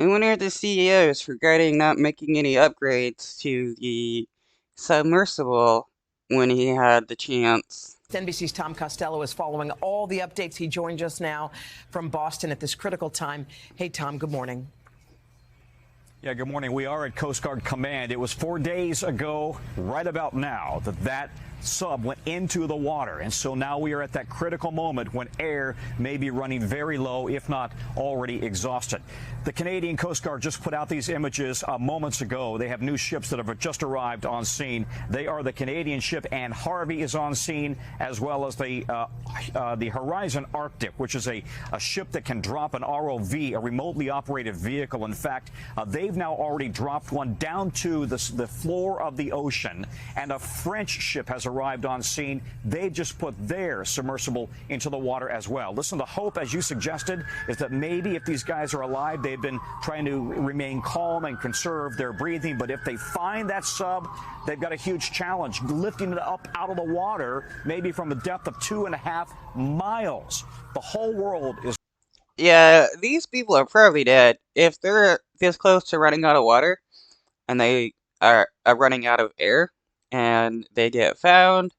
I wonder if the CEO is regretting not making any upgrades to the submersible when he had the chance. NBC's Tom Costello is following all the updates. He joined us now from Boston at this critical time. Hey, Tom, good morning. Yeah, good morning. We are at Coast Guard Command. It was 4 days ago, right about now, that sub went into the water. And so now we are at that critical moment when air may be running very low, if not already exhausted. The Canadian Coast Guard just put out these images moments ago. They have new ships that have just arrived on scene. They are the Canadian ship Anne Harvey is on scene, as well as the Horizon Arctic, which is a ship that can drop an ROV, a remotely operated vehicle. In fact, they've now already dropped one down to the floor of the ocean, and a French ship has arrived on scene. They've just put their submersible into the water as well. Listen, the hope, as you suggested, is that maybe if these guys are alive, they've been trying to remain calm and conserve their breathing. But if they find that sub, they've got a huge challenge, lifting it up out of the water, maybe from a depth of 2.5 miles. The whole world is. Yeah, these people are probably dead. If they're this close to running out of water, and they are running out of air, and they get found,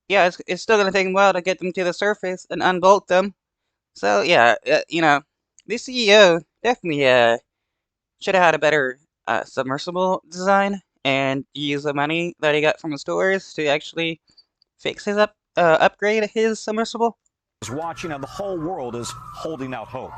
yeah, it's still gonna take a while to get them to the surface and unbolt them. So yeah, the CEO definitely should have had a better submersible design and use the money that he got from the stores to actually fix his upgrade his submersible. Is watching, and the whole world is holding out hope.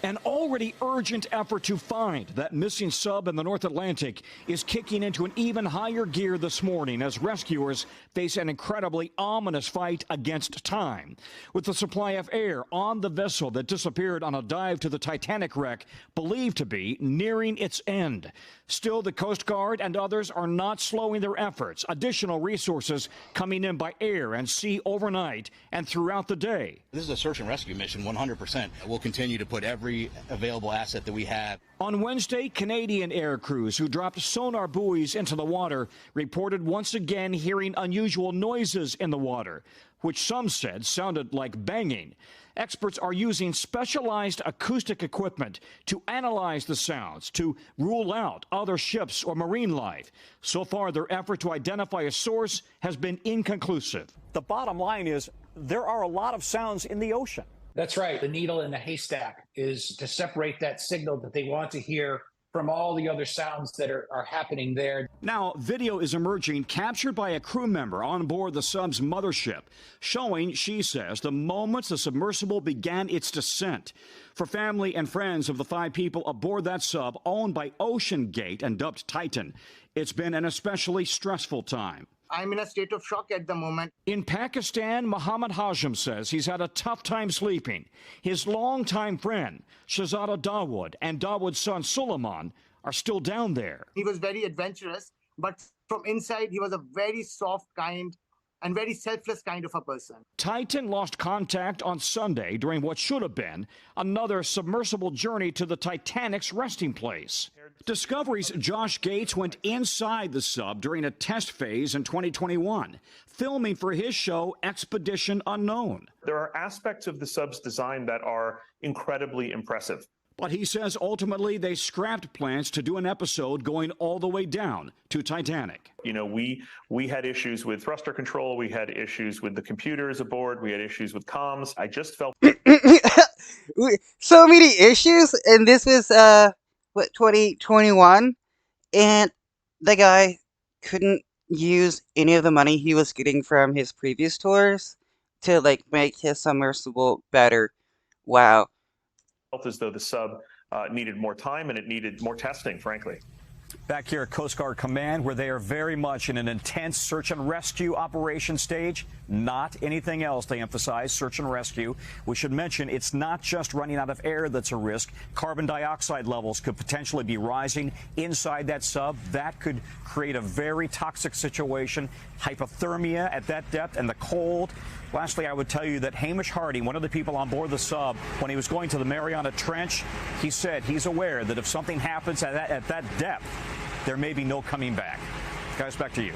An already urgent effort to find that missing sub in the North Atlantic is kicking into an even higher gear this morning as rescuers face an incredibly ominous fight against time. With the supply of air on the vessel that disappeared on a dive to the Titanic wreck believed to be nearing its end. Still, the Coast Guard and others are not slowing their efforts. Additional resources coming in by air and sea overnight and throughout the day. This is a search and rescue mission, 100%. We'll continue to put every available asset that we have. On Wednesday, Canadian air crews who dropped sonar buoys into the water reported once again hearing unusual noises in the water, which some said sounded like banging. Experts are using specialized acoustic equipment to analyze the sounds to rule out other ships or marine life. So far, their effort to identify a source has been inconclusive. The bottom line is there are a lot of sounds in the ocean. That's right. The needle in the haystack is to separate that signal that they want to hear from all the other sounds that are happening there. Now, video is emerging captured by a crew member on board the sub's mothership, showing, she says, the moments the submersible began its descent. For family and friends of the 5 people aboard that sub owned by Ocean Gate and dubbed Titan, it's been an especially stressful time. I'm in a state of shock at the moment. In Pakistan, Muhammad Hashim says he's had a tough time sleeping. His longtime friend, Shahzada Dawood, and Dawood's son, Suleiman, are still down there. He was very adventurous, but from inside, he was a very soft, kind, and very selfless kind of a person. Titan lost contact on Sunday during what should have been another submersible journey to the Titanic's resting place. Discovery's Josh Gates went inside the sub during a test phase in 2021, filming for his show Expedition Unknown. There are aspects of the sub's design that are incredibly impressive. But he says ultimately they scrapped plans to do an episode going all the way down to Titanic. You know, we had issues with thruster control. We had issues with the computers aboard. We had issues with comms. I just felt So many issues, and this was 2021, and the guy couldn't use any of the money he was getting from his previous tours to make his submersible better. Wow. felt as though the sub needed more time and it needed more testing, frankly. Back here at Coast Guard Command, where they are very much in an intense search and rescue operation stage. Not anything else, they emphasize, search and rescue. We should mention it's not just running out of air that's a risk. Carbon dioxide levels could potentially be rising inside that sub. That could create a very toxic situation. Hypothermia at that depth and the cold. Lastly, I would tell you that Hamish Hardy, one of the people on board the sub, when he was going to the Mariana Trench, he said he's aware that if something happens at that depth, there may be no coming back. Guys, back to you.